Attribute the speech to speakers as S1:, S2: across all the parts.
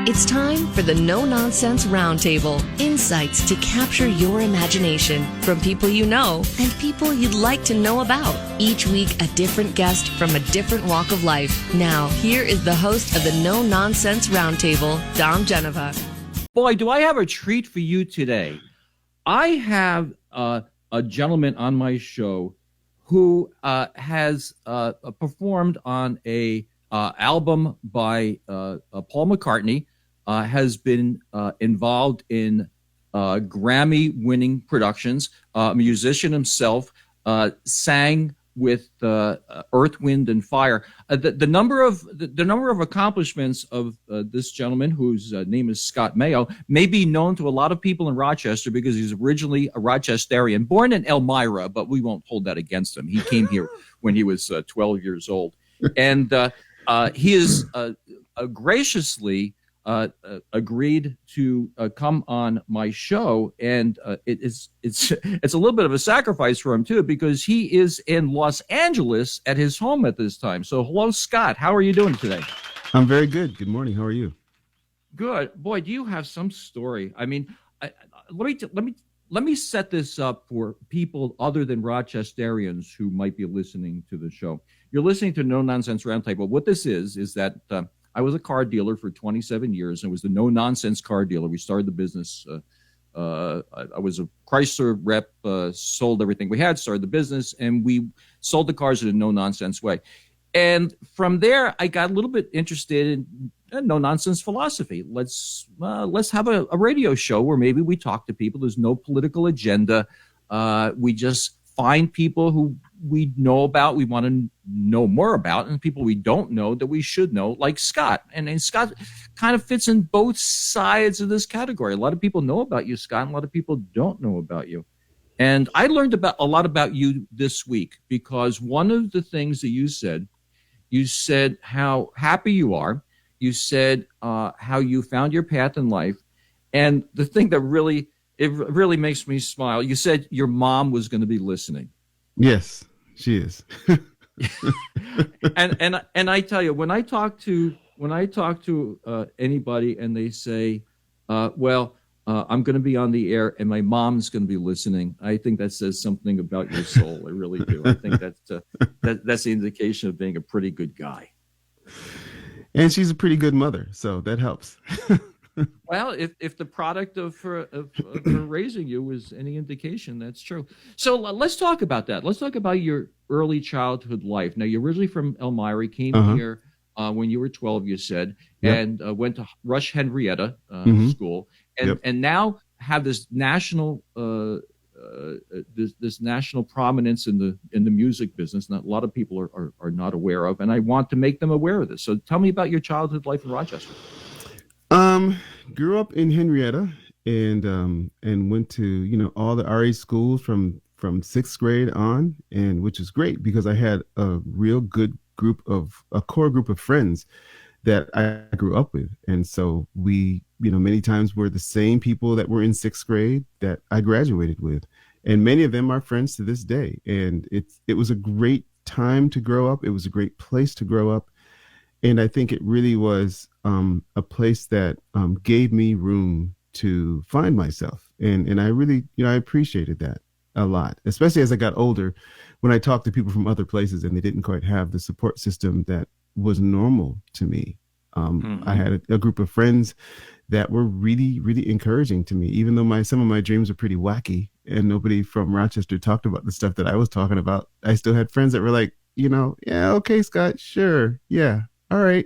S1: It's time for the No Nonsense Roundtable. Insights to capture your imagination from people you know and people you'd like to know about. Each week, a different guest from a different walk of life. Now, here is the host of the No Nonsense Roundtable, Dom Geneva.
S2: Boy, do I have a treat for you today. I have a gentleman on my show who has performed on a album by Paul McCartney, has been involved in Grammy-winning productions, a musician himself, sang with Earth, Wind, and Fire. The number of accomplishments of this gentleman, whose name is Scott Mayo, may be known to a lot of people in Rochester because he's originally a Rochesterian, born in Elmira, but we won't hold that against him. He came here when he was 12 years old, and he is graciously agreed to come on my show, and it's a little bit of a sacrifice for him too, because he is in Los Angeles at his home at this time. So hello, Scott. How are you doing today?
S3: I'm very good. Good morning. How are you?
S2: Good. Boy, do you have some story? I mean, let me set this up for people other than Rochesterians who might be listening to the show. You're listening to No Nonsense Roundtable. What this is that I was a car dealer for 27 years. I was the no-nonsense car dealer. We started the business. I was a Chrysler rep, sold everything we had, started the business, and we sold the cars in a no-nonsense way. And from there, I got a little bit interested in no-nonsense philosophy. Let's have a radio show where maybe we talk to people. There's no political agenda. We just find people who we know about, we want to know more about, and people we don't know that we should know, like Scott. And Scott kind of fits in both sides of this category. A lot of people know about you, Scott, and a lot of people don't know about you. And I learned a lot about you this week, because one of the things that you said how happy you are. You said how you found your path in life. And the thing that really makes me smile, you said your mom was going to be listening.
S3: Yes, she is.
S2: and I tell you, when I talk to anybody and they say, I'm going to be on the air and my mom's going to be listening, I think that says something about your soul. I really do. I think that's the indication of being a pretty good guy.
S3: And she's a pretty good mother, so that helps.
S2: Well, if the product of her raising you was any indication, that's true. So let's talk about that. Let's talk about your early childhood life. Now, you're originally from Elmira, came here when you were 12, you said, and went to Rush-Henrietta school, and now have this national this national prominence in the music business that a lot of people are not aware of, and I want to make them aware of this. So tell me about your childhood life in Rochester.
S3: Grew up in Henrietta and went to, all the RA schools from sixth grade on, and which is great because I had a real good core group of friends that I grew up with. And so we, many times were the same people that were in sixth grade that I graduated with. And many of them are friends to this day. And it was a great time to grow up. It was a great place to grow up. And I think it really was a place that gave me room to find myself. And I really, I appreciated that a lot, especially as I got older, when I talked to people from other places and they didn't quite have the support system that was normal to me. I had a group of friends that were really, really encouraging to me, even though some of my dreams were pretty wacky and nobody from Rochester talked about the stuff that I was talking about. I still had friends that were like, yeah, okay, Scott, sure. Yeah. All right.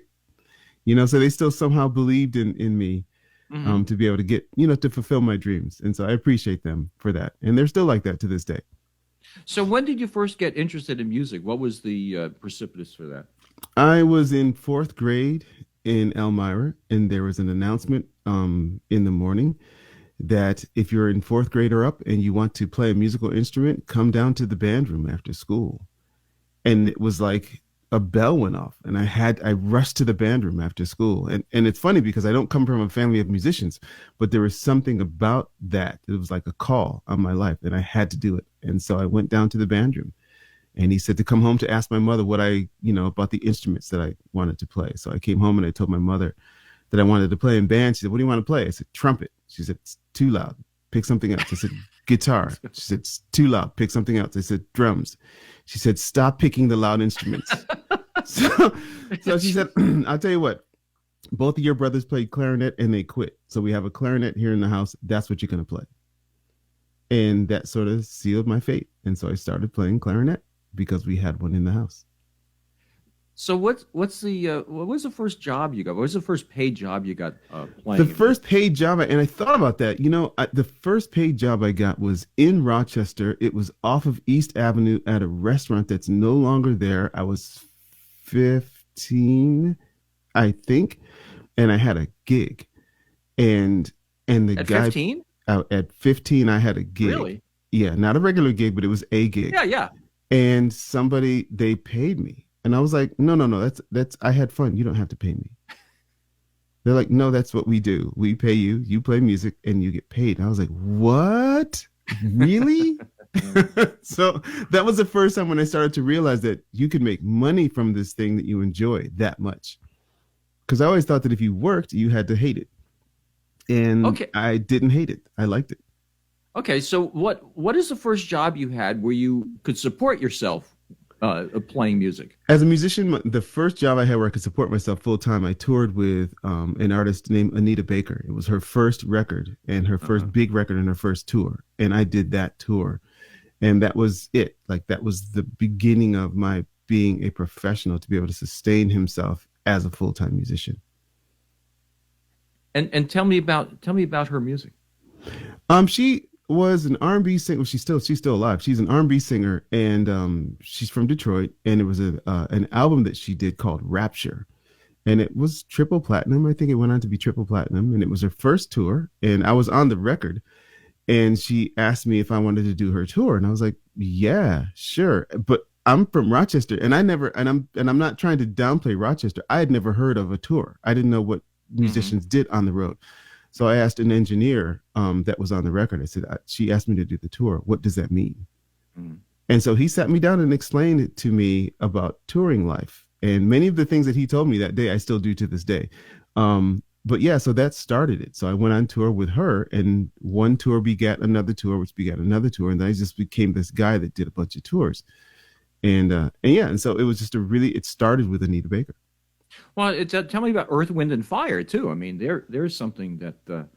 S3: So they still somehow believed in me to be able to get, to fulfill my dreams. And so I appreciate them for that. And they're still like that to this day.
S2: So when did you first get interested in music? What was the precipitous for that?
S3: I was in fourth grade in Elmira, and there was an announcement in the morning that if you're in fourth grade or up and you want to play a musical instrument, come down to the band room after school. And it was like a bell went off, and I rushed to the band room after school. And it's funny because I don't come from a family of musicians, but there was something about that. It was like a call on my life, and I had to do it. And so I went down to the band room, and he said to come home to ask my mother what about the instruments that I wanted to play. So I came home and I told my mother that I wanted to play in band. She said, "What do you want to play?" I said, "Trumpet." She said, "It's too loud. Pick something else." I said, "Guitar." She said, "It's too loud. Pick something else." I said, "Drums." She said, "Stop picking the loud instruments." So she said, "I'll tell you what, both of your brothers played clarinet and they quit. So we have a clarinet here in the house. That's what you're going to play." And that sort of sealed my fate. And so I started playing clarinet because we had one in the house.
S2: So what was the first job you got? What was the first paid job you got playing?
S3: The first paid job, and I thought about that. The first paid job I got was in Rochester. It was off of East Avenue at a restaurant that's no longer there. I was 15, I think, and I had a gig. And the
S2: at
S3: guy
S2: 15?
S3: At 15, I had a gig.
S2: Really?
S3: Yeah, not a regular gig, but it was a gig.
S2: Yeah.
S3: And they paid me. And I was like, no, that's I had fun. You don't have to pay me. They're like, "No, that's what we do. We pay you, you play music, and you get paid." And I was like, "What? Really?" So that was the first time when I started to realize that you could make money from this thing that you enjoy that much. Because I always thought that if you worked, you had to hate it. And okay. I didn't hate it. I liked it.
S2: Okay, so what is the first job you had where you could support yourself playing music?
S3: As a musician, the first job I had where I could support myself full time, I toured with an artist named Anita Baker. It was her first record and her first big record and her first tour. And I did that tour. And that was it. Like, that was the beginning of my being a professional, to be able to sustain himself as a full-time musician.
S2: And tell me about her music.
S3: She was an R&B singer. She's still alive. She's an R&B singer, and she's from Detroit. And it was an album that she did called Rapture, and it was triple platinum. I think it went on to be triple platinum, and it was her first tour. And I was on the record, and she asked me if I wanted to do her tour, and I was like, "Yeah, sure." But I'm from Rochester, and I'm not trying to downplay Rochester. I had never heard of a tour. I didn't know what musicians did on the road. So I asked an engineer that was on the record. I said, she asked me to do the tour. What does that mean? And so he sat me down and explained it to me about touring life. And many of the things that he told me that day, I still do to this day. But yeah, so that started it. So I went on tour with her, and one tour begat another tour, which begat another tour. And then I just became this guy that did a bunch of tours. And so it was just it started with Anita Baker.
S2: Well, tell me about Earth, Wind, and Fire too. I mean, there's something that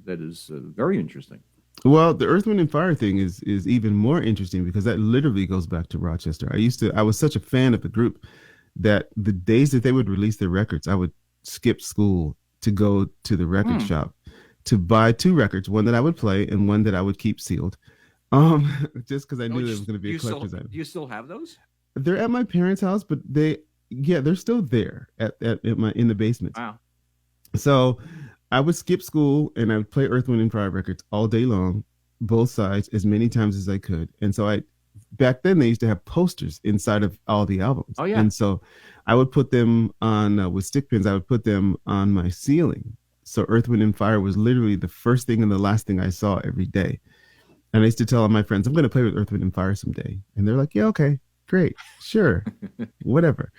S2: is very interesting.
S3: Well, the Earth, Wind, and Fire thing is even more interesting because that literally goes back to Rochester. I was such a fan of the group that the days that they would release their records, I would skip school to go to the record shop to buy two records, one that I would play and one that I would keep sealed. Just because I knew it was going to be a collector's item.
S2: Do you still have those?
S3: They're at my parents' house, but they're still there in the basement.
S2: Wow.
S3: So I would skip school and I would play Earth, Wind, and Fire records all day long, both sides, as many times as I could. And so back then they used to have posters inside of all the albums.
S2: Oh yeah.
S3: And so I would put them on with stick pins. I would put them on my ceiling. So Earth, Wind, and Fire was literally the first thing and the last thing I saw every day. And I used to tell all my friends, "I'm going to play with Earth, Wind, and Fire someday." And they're like, "Yeah, okay, great, sure, whatever."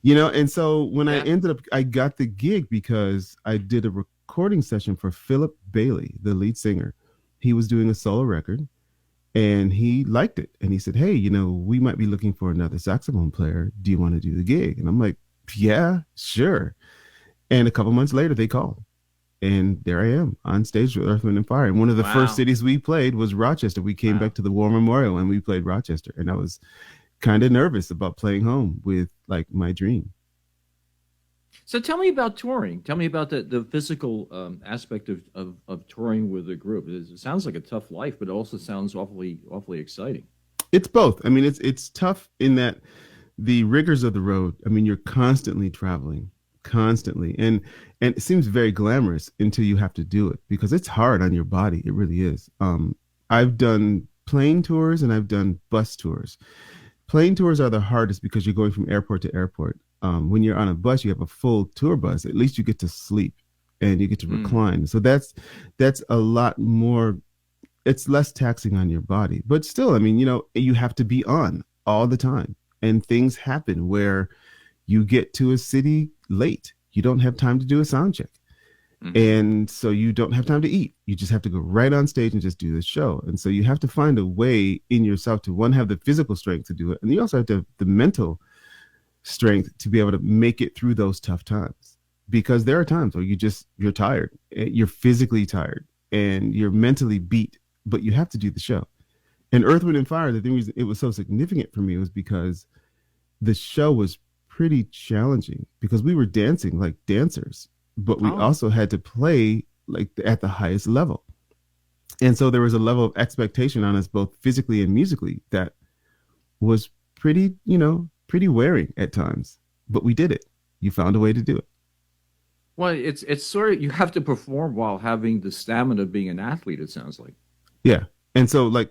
S3: And so when I got the gig because I did a recording session for Philip Bailey, the lead singer. He was doing a solo record and he liked it. And he said, "Hey, we might be looking for another saxophone player. Do you want to do the gig?" And I'm like, "Yeah, sure." And a couple months later they called. And there I am on stage with Earth, Wind, and Fire. And one of the first cities we played was Rochester. We came back to the War Memorial and we played Rochester. And I was kind of nervous about playing home with like my dream.
S2: So tell me about touring. Tell me about the physical aspect of touring with a group. It sounds like a tough life, but it also sounds awfully exciting.
S3: It's both. I mean, it's tough in that the rigors of the road. I mean, you're constantly traveling. Constantly, and it seems very glamorous until you have to do it because it's hard on your body. It really is. I've done plane tours and I've done bus tours. Plane tours are the hardest because you're going from airport to airport. When you're on a bus, you have a full tour bus. At least you get to sleep and you get to recline. So that's a lot more. It's less taxing on your body, but still, I mean, you have to be on all the time, and things happen where you get to a city late. you don't have time to do a sound check. Mm-hmm. And so you don't have time to eat. You just have to go right on stage and just do the show. And so you have to find a way in yourself to, one, have the physical strength to do it. And you also have to have the mental strength to be able to make it through those tough times. Because there are times where you're tired, you're physically tired, and you're mentally beat, but you have to do the show. And Earth, Wind and Fire, the thing reason it was so significant for me was because the show was pretty challenging, because we were dancing like dancers, but we also had to play like at the highest level. And so there was a level of expectation on us, both physically and musically, that was pretty wearing at times, but we did it. You found a way to do it.
S2: Well, it's sort of, you have to perform while having the stamina of being an athlete, it sounds like.
S3: Yeah. And so like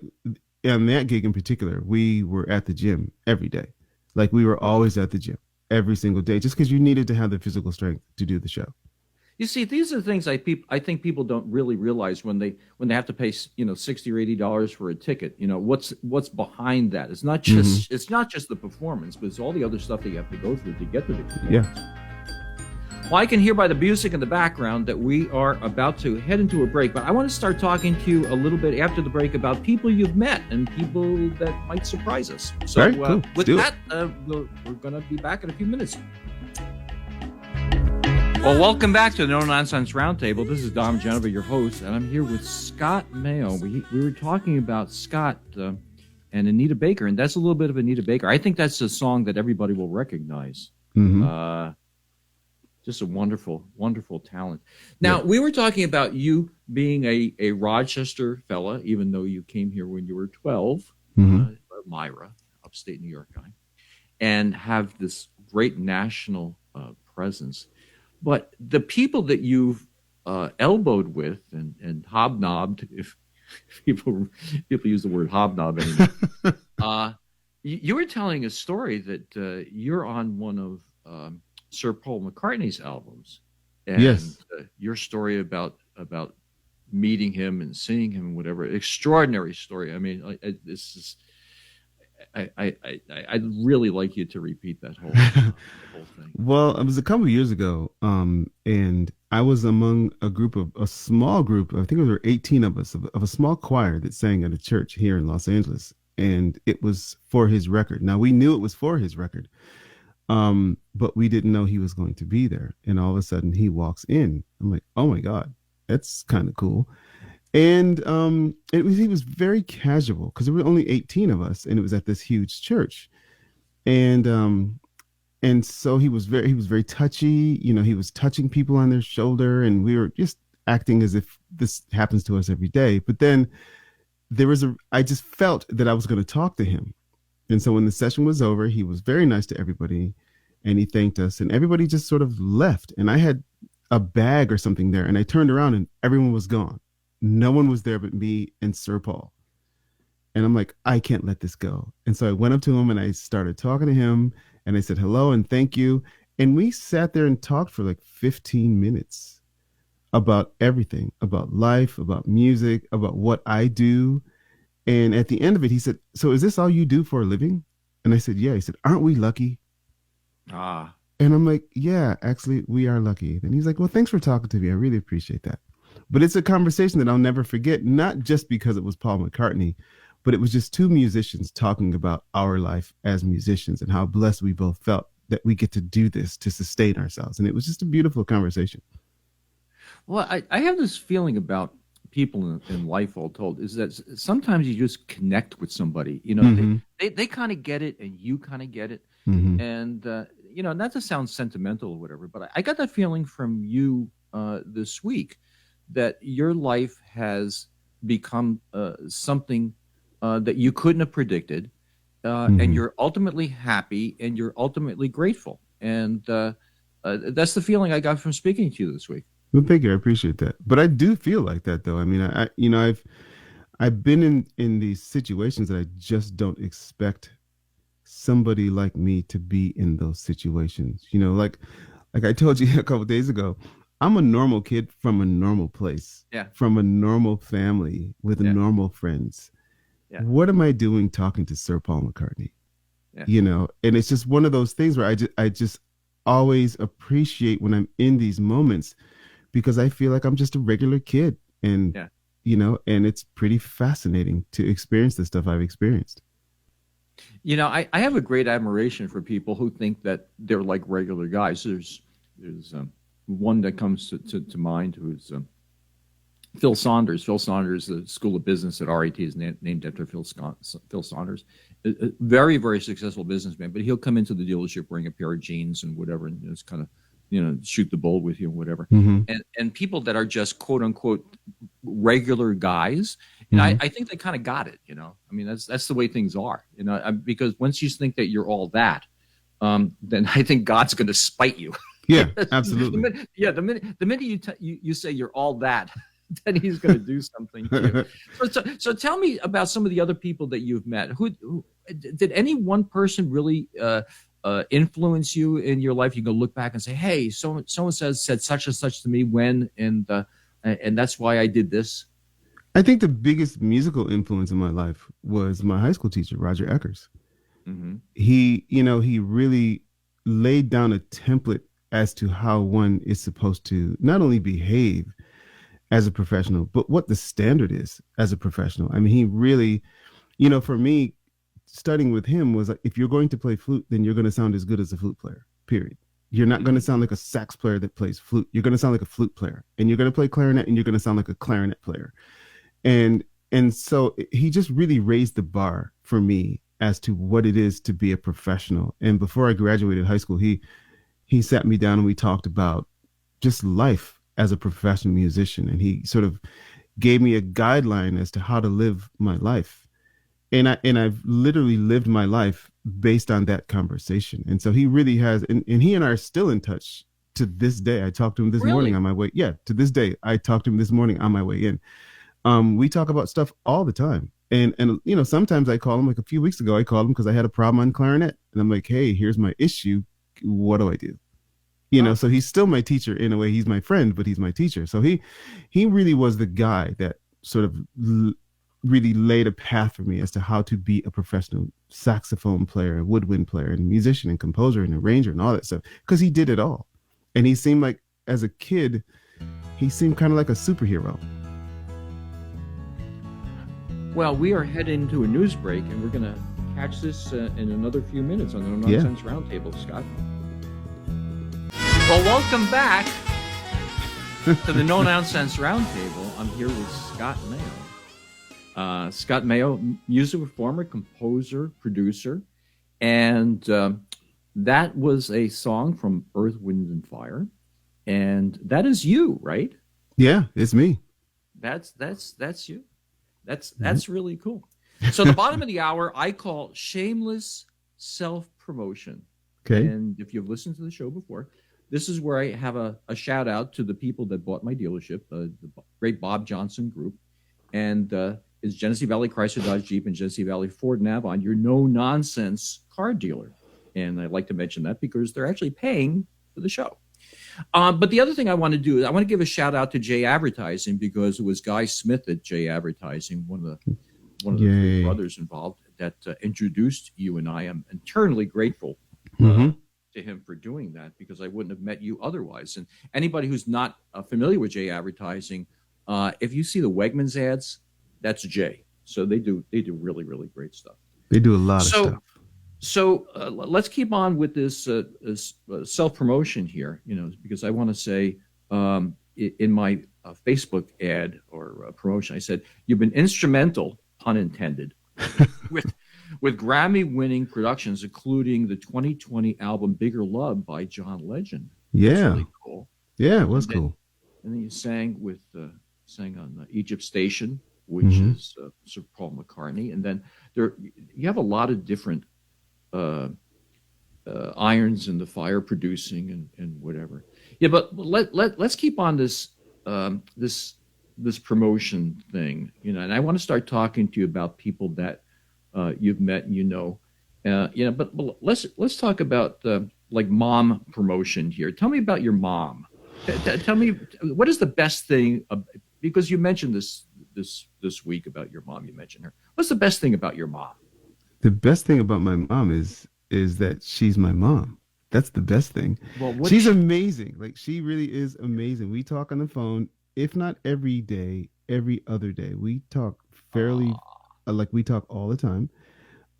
S3: on that gig in particular, we were at the gym every day. Like we were always at the gym every single day, just because you needed to have the physical strength to do the show.
S2: You see, these are the things I think people don't really realize when they have to pay, $60 or $80 for a ticket. What's behind that? It's not just the performance, but it's all the other stuff that you have to go through to get to the performance.
S3: Yeah.
S2: Well, I can hear by the music in the background that we are about to head into a break, but I want to start talking to you a little bit after the break about people you've met and people that might surprise us. So
S3: Very cool.
S2: With that, we're going to be back in a few minutes. Well, welcome back to the No Nonsense Roundtable. This is Dom Genova, your host, and I'm here with Scott Mayo. We were talking about Scott and Anita Baker, and that's a little bit of Anita Baker. I think that's a song that everybody will recognize. Mm-hmm. Just a wonderful, wonderful talent. Now, we were talking about you being a Rochester fella, even though you came here when you were 12, Myra, upstate New York guy, and have this great national presence. But the people that you've elbowed with and hobnobbed, if people use the word hobnob anymore, you were telling a story that you're on one of Sir Paul McCartney's albums, and your story about meeting him and seeing him and whatever, extraordinary story. I mean, this is. I'd really like you to repeat that whole thing.
S3: Well, it was a couple of years ago, and I was among a small group. I think there were 18 of us of a small choir that sang at a church here in Los Angeles, and it was for his record. Now we knew it was for his record. But we didn't know he was going to be there. And all of a sudden he walks in. I'm like, oh my God, that's kind of cool. And he was very casual, because there were only 18 of us, and it was at this huge church. And so he was very touchy. He was touching people on their shoulder, and we were just acting as if this happens to us every day. But then I just felt that I was going to talk to him. And so when the session was over, he was very nice to everybody, and he thanked us, and everybody just sort of left. And I had a bag or something there, and I turned around and everyone was gone. No one was there but me and Sir Paul. And I'm like, I can't let this go. And so I went up to him and I started talking to him, and I said, hello and thank you. And we sat there and talked for like 15 minutes about everything, about life, about music, about what I do. And at the end of it, he said, so is this all you do for a living? And I said, yeah. He said, aren't we lucky? And I'm like, yeah, actually, we are lucky. And he's like, well, thanks for talking to me. I really appreciate that. But it's a conversation that I'll never forget, not just because it was Paul McCartney, but it was just two musicians talking about our life as musicians and how blessed we both felt that we get to do this to sustain ourselves. And it was just a beautiful conversation.
S2: Well, I have this feeling about people in life, all told, is that sometimes you just connect with somebody, they kind of get it and you kind of get it. Mm-hmm. And, not to sound sentimental or whatever, but I got that feeling from you this week that your life has become something that you couldn't have predicted. And you're ultimately happy and you're ultimately grateful. And that's the feeling I got from speaking to you this week.
S3: Well, thank you. I appreciate that. But I do feel like that, though. I mean, I've been in these situations that I just don't expect somebody like me to be in those situations. Like I told you a couple of days ago, I'm a normal kid from a normal place, from a normal family with normal friends. Yeah. What am I doing talking to Sir Paul McCartney? Yeah. And it's just one of those things where always appreciate when I'm in these moments because I feel like I'm just a regular kid. And,
S2: Yeah.
S3: And it's pretty fascinating to experience the stuff I've experienced.
S2: I have a great admiration for people who think that they're like regular guys. There's one that comes to mind who's Phil Saunders. Phil Saunders, the School of Business at RIT is named after Phil Saunders. A very, very successful businessman, but he'll come into the dealership wearing a pair of jeans and whatever, and just kind of, shoot the bull with you and whatever.
S3: Mm-hmm.
S2: And people that are just quote unquote regular guys, and I think they kind of got it. I mean, that's the way things are. Because once you think that you're all that, then I think God's going to spite you.
S3: Yeah, absolutely.
S2: The minute you say you're all that, then he's going to do something to you. So tell me about some of the other people that you've met. Who did any one person really influence you in your life? You can look back and say, "Hey, someone said such and such to me when, and that's why I did this."
S3: I think the biggest musical influence in my life was my high school teacher, Roger Eckers.
S2: Mm-hmm.
S3: He really laid down a template as to how one is supposed to not only behave as a professional, but what the standard is as a professional. I mean, he really, for me, studying with him was like, if you're going to play flute, then you're going to sound as good as a flute player, period. You're not going to sound like a sax player that plays flute. You're going to sound like a flute player, and you're going to play clarinet, and you're going to sound like a clarinet player. And so he just really raised the bar for me as to what it is to be a professional. And before I graduated high school, he sat me down and we talked about just life as a professional musician. And he sort of gave me a guideline as to how to live my life. And I've literally lived my life based on that conversation. And so he really has, and he and I are still in touch to this day. I talked to him this morning on my way. Yeah, to this day, I talked to him this morning on my way in. We talk about stuff all the time. And sometimes I call him, like a few weeks ago, I called him because I had a problem on clarinet. And I'm like, hey, here's my issue. What do I do? So he's still my teacher in a way. He's my friend, but he's my teacher. So he really was the guy that sort of really laid a path for me as to how to be a professional saxophone player, woodwind player, and musician and composer and arranger and all that stuff, because he did it all. And he seemed like, as a kid, he seemed kind of like a superhero.
S2: Well, we are heading to a news break, and we're going to catch this in another few minutes on the No Nonsense Roundtable, Scott. Well, welcome back to the No Nonsense Roundtable. I'm here with Scott Mayo. Scott Mayo, music performer, composer, producer, and that was a song from Earth, Wind, and Fire, and that is you, right?
S3: Yeah, it's me.
S2: That's you. That's really cool. So the bottom of the hour, I call shameless self-promotion.
S3: Okay.
S2: And if you've listened to the show before, this is where I have a shout out to the people that bought my dealership, the great Bob Johnson Group, and is Genesee Valley Chrysler Dodge Jeep and Genesee Valley Ford and Avon, your no-nonsense car dealer. And I'd like to mention that because they're actually paying for the show. But the other thing I want to do is I want to give a shout out to J Advertising, because it was Guy Smith at J Advertising, one of the brothers involved, that introduced you and I. am eternally grateful to him for doing that, because I wouldn't have met you otherwise. And anybody who's not familiar with J Advertising, if you see the Wegmans ads, that's Jay. So they do really, really great stuff.
S3: They do a lot of stuff.
S2: So let's keep on with this self-promotion here, because I want to say in my Facebook ad or promotion, I said, you've been instrumental, pun intended, with Grammy-winning productions, including the 2020 album Bigger Love by John Legend.
S3: Yeah.
S2: That's really cool.
S3: Yeah, it was cool.
S2: And then you sang on Egypt Station, which is Sir Paul McCartney. And then you have a lot of different irons in the fire producing and whatever. Yeah, but let's keep on this promotion thing, and I want to start talking to you about people that you've met and but let's talk about like mom promotion here. Tell me about your mom. Tell me, what is the best thing, because you mentioned this week about your mom. You mentioned her. What's the best thing about your mom?
S3: The best thing about my mom is that she's my mom. That's the best thing.
S2: Well,
S3: She's amazing. Like, she really is amazing. We talk on the phone, if not every day, every other day. We talk fairly, like we talk all the time.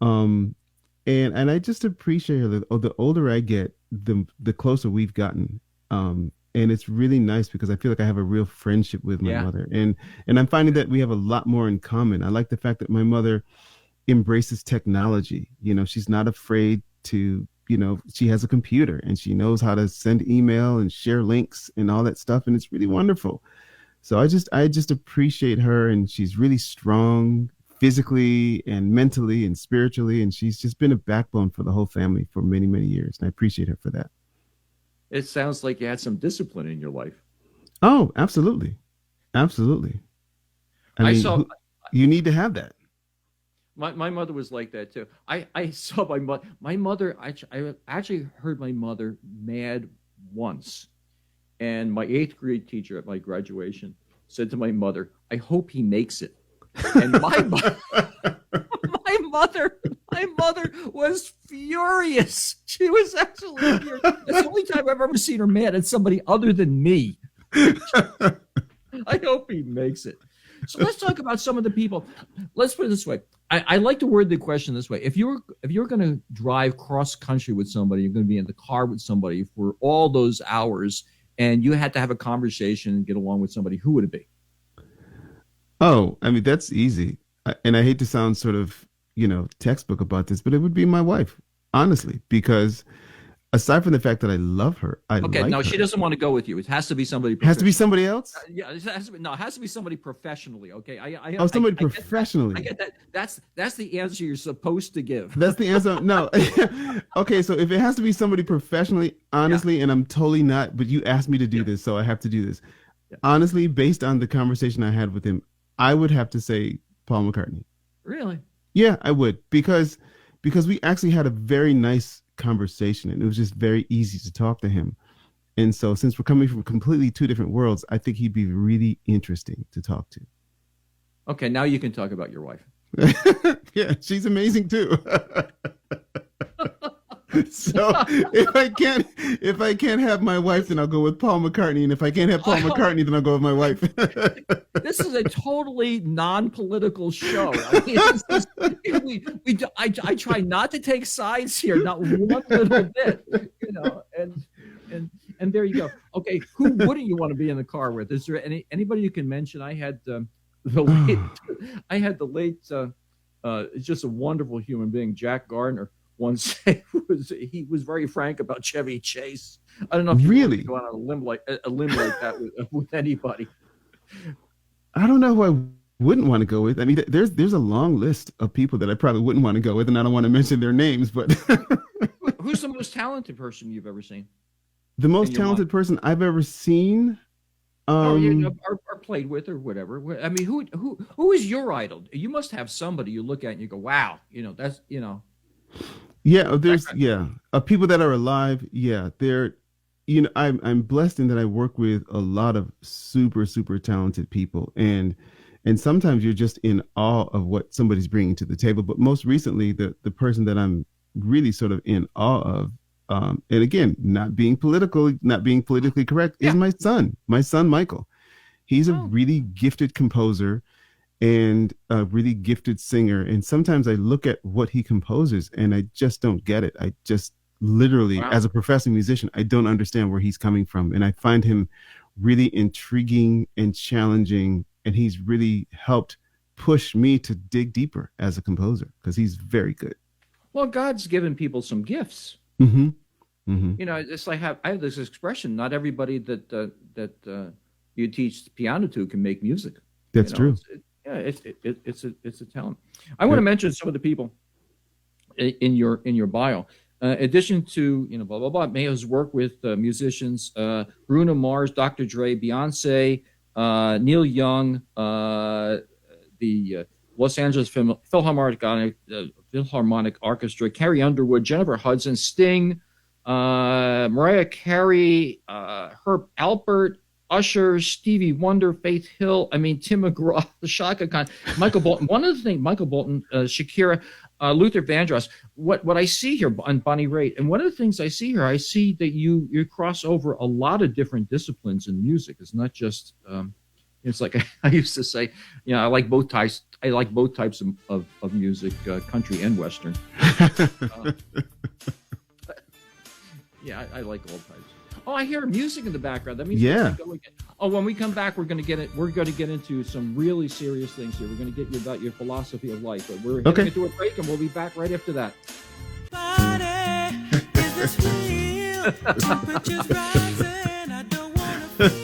S3: And I just appreciate her. The older I get, the closer we've gotten. And it's really nice because I feel like I have a real friendship with my mother. And I'm finding that we have a lot more in common. I like the fact that my mother embraces technology. She's not afraid to, she has a computer and she knows how to send email and share links and all that stuff. And it's really wonderful. So I just appreciate her, and she's really strong physically and mentally and spiritually. And she's just been a backbone for the whole family for many, many years. And I appreciate her for that.
S2: It sounds like you had some discipline in your life.
S3: Oh, absolutely. Absolutely. I mean, you need to have that.
S2: My mother was like that too. I saw my mother. I actually heard my mother mad once, and my 8th grade teacher at my graduation said to my mother, "I hope he makes it." And my mother was furious. She was actually furious. That's the only time I've ever seen her mad at somebody other than me. I hope he makes it. So let's talk about some of the people. Let's put it this way. I like to word the question this way. If you're going to drive cross country with somebody, you're going to be in the car with somebody for all those hours, and you had to have a conversation and get along with somebody, who would it be?
S3: Oh, I mean, that's easy. And I hate to sound sort of, textbook about this, but it would be my wife, honestly, because aside from the fact that I love her,
S2: she doesn't want to go with you. It has to be somebody.
S3: Has to be somebody else.
S2: Yeah, it has to be somebody professionally. Okay,
S3: somebody professionally.
S2: I get that. That's the answer you're supposed to give.
S3: That's the answer. No. Okay, so if it has to be somebody professionally, honestly, and I'm totally not, but you asked me to do this, so I have to do this. Yeah. Honestly, based on the conversation I had with him, I would have to say Paul McCartney.
S2: Really?
S3: Yeah, I would, because we actually had a very nice conversation, and it was just very easy to talk to him. And so, since we're coming from completely two different worlds, I think he'd be really interesting to talk to.
S2: Okay, now you can talk about your wife.
S3: Yeah, she's amazing too. So if I can't have my wife, then I'll go with Paul McCartney, and if I can't have Paul McCartney, then I'll go with my wife.
S2: This is a totally non-political show. I try not to take sides here, not one little bit, and there you go. Okay, who wouldn't you want to be in the car with? Is there anybody you can mention? I had the late, just a wonderful human being, Jack Gardner. Once he was very frank about Chevy Chase. I don't know if you really go on a limb like that with anybody.
S3: I don't know who I wouldn't want to go with. I mean, there's a long list of people that I probably wouldn't want to go with, and I don't want to mention their names. But
S2: who's the most talented person you've ever seen?
S3: The most talented person I've ever seen,
S2: or played with, or whatever. I mean, who is your idol? You must have somebody you look at and you go, wow, that's.
S3: Yeah, there's people that are alive. Yeah, they're, I'm blessed in that I work with a lot of super, super talented people, and sometimes you're just in awe of what somebody's bringing to the table. But most recently, the person that I'm really sort of in awe of, and again, not being politically correct, is my son Michael. He's a really gifted composer and a really gifted singer. And sometimes I look at what he composes and I just don't get it. I just literally, as a professional musician, I don't understand where he's coming from. And I find him really intriguing and challenging. And he's really helped push me to dig deeper as a composer, because he's very good.
S2: Well, God's given people some gifts.
S3: Mm-hmm. Mm-hmm.
S2: It's like I have this expression, not everybody that you teach piano to can make music.
S3: That's true.
S2: It's a talent. I want to mention some of the people in your bio. In addition to blah blah blah, Mayo's work with musicians Bruno Mars, Dr. Dre, Beyonce, Neil Young, the Los Angeles Philharmonic Orchestra, Carrie Underwood, Jennifer Hudson, Sting, Mariah Carey, Alpert, Usher, Stevie Wonder, Faith Hill, Tim McGraw, Shaka Khan, Michael Bolton. One of the things, Michael Bolton, Shakira. Luther Vandross. What I see here on Bonnie Raitt, and one of the things I see here, I see that you cross over a lot of different disciplines in music. It's not just it's like I used to say, I like both types. I like both types of music, country and Western. I like all types. Oh, I hear music in the background. That means when we come back, we're going to get into some really serious things here. We're going to get you about your philosophy of life. But we're heading into a break, and we'll be back right after that.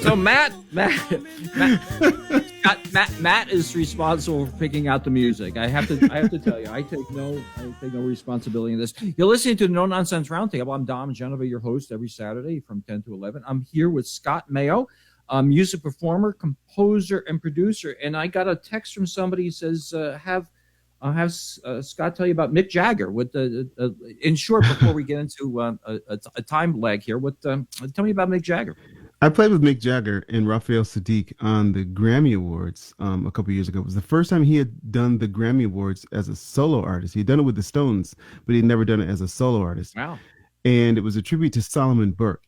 S2: So Matt is responsible for picking out the music. I have to tell you, I take no responsibility in this. You're listening to the No Nonsense Roundtable. I'm Dom Genova, your host, every Saturday from 10 to 11. I'm here with Scott Mayo, music performer, composer, and producer. And I got a text from somebody who says, have Scott tell you about Mick Jagger. In short, before we get into a time lag here, tell me about Mick Jagger.
S3: I played with Mick Jagger and Raphael Sadiq on the Grammy Awards a couple years ago. It was the first time he had done the Grammy Awards as a solo artist. He'd done it with the Stones, but he'd never done it as a solo artist.
S2: Wow.
S3: And it was a tribute to Solomon Burke.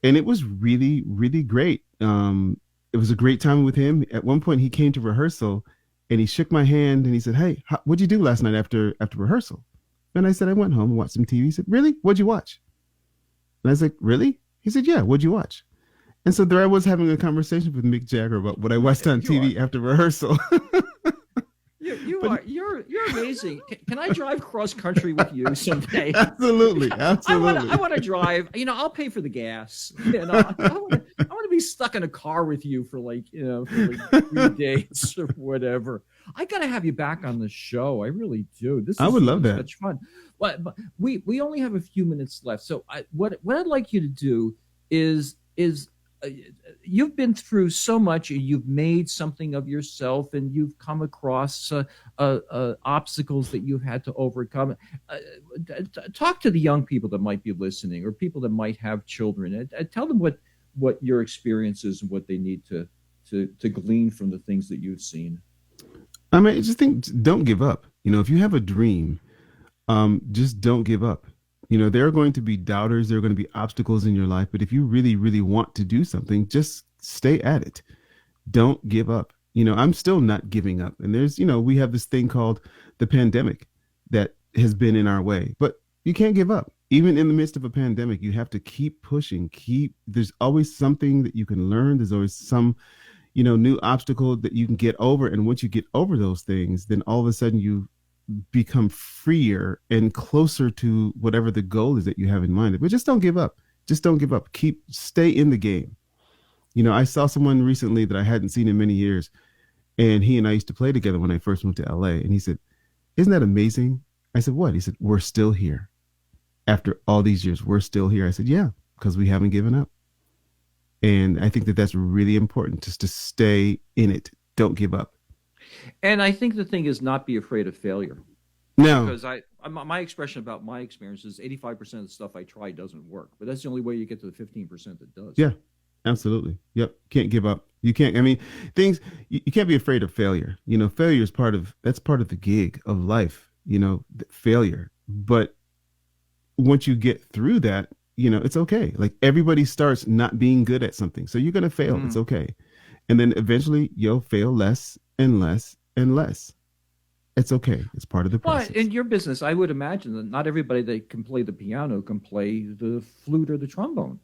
S3: And it was really, really great. It was a great time with him. At one point, he came to rehearsal and he shook my hand and he said, "Hey, what'd you do last night after rehearsal?" And I said, "I went home and watched some TV." He said, "Really? What'd you watch?" And I was like, "Really?" He said, "Yeah, what'd you watch?" And so there I was having a conversation with Mick Jagger about what I watched on TV after rehearsal.
S2: You're amazing. Can I drive cross country with you someday?
S3: Absolutely.
S2: I want to drive. I'll pay for the gas. I want to be stuck in a car with you for 3 days or whatever. I got to have you back on the show. I really do.
S3: I would love that.
S2: Such fun. But we only have a few minutes left. So what I'd like you to do is you've been through so much, and you've made something of yourself, and you've come across obstacles that you've had to overcome. Talk to the young people that might be listening, or people that might have children, and tell them what your experience is and what they need to glean from the things that you've seen.
S3: I mean, I just think, don't give up. If you have a dream, just don't give up. There are going to be doubters. There are going to be obstacles in your life. But if you really, really want to do something, just stay at it. Don't give up. I'm still not giving up. And there's, we have this thing called the pandemic that has been in our way. But you can't give up. Even in the midst of a pandemic, you have to keep pushing. There's always something that you can learn. There's always some, new obstacle that you can get over. And once you get over those things, then all of a sudden you become freer and closer to whatever the goal is that you have in mind. But just don't give up. Just don't give up. Stay in the game. I saw someone recently that I hadn't seen in many years, and he and I used to play together when I first moved to LA. And he said, "Isn't that amazing?" I said, "What?" He said, "We're still here. After all these years, we're still here." I said, "Yeah, because we haven't given up." And I think that that's really important, just to stay in it. Don't give up.
S2: And I think the thing is, not be afraid of failure.
S3: No.
S2: Because my expression about my experience is 85% of the stuff I try doesn't work. But that's the only way you get to the 15% that does.
S3: Yeah, absolutely. Yep. Can't give up. You can't, you can't be afraid of failure. Failure is part of the gig of life, failure. But once you get through that, it's okay. Like, everybody starts not being good at something. So you're going to fail. It's okay. And then eventually you'll fail less and less and less. It's okay. It's part of the process.
S2: But in your business, I would imagine that not everybody that can play the piano can play the flute or the trombone.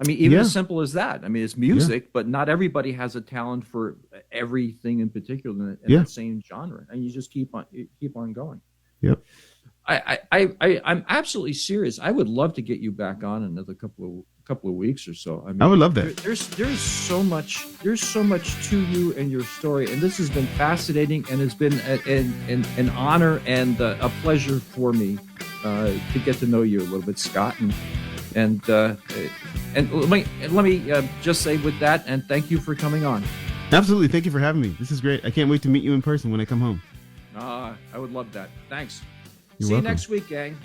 S2: Even as simple as that. It's music, but not everybody has a talent for everything in particular in the same genre. And you just keep on going.
S3: Yep.
S2: I'm absolutely serious. I would love to get you back on another couple of weeks or so.
S3: I would love that.
S2: There's so much to you and your story, and this has been fascinating, and it's been an honor and a pleasure for me to get to know you a little bit, Scott. And let me just say with that, and thank you for coming on.
S3: Absolutely, thank you for having me. This is great. I can't wait to meet you in person when I come home.
S2: I would love that. Thanks.
S3: You're
S2: See
S3: welcome.
S2: you next week, gang.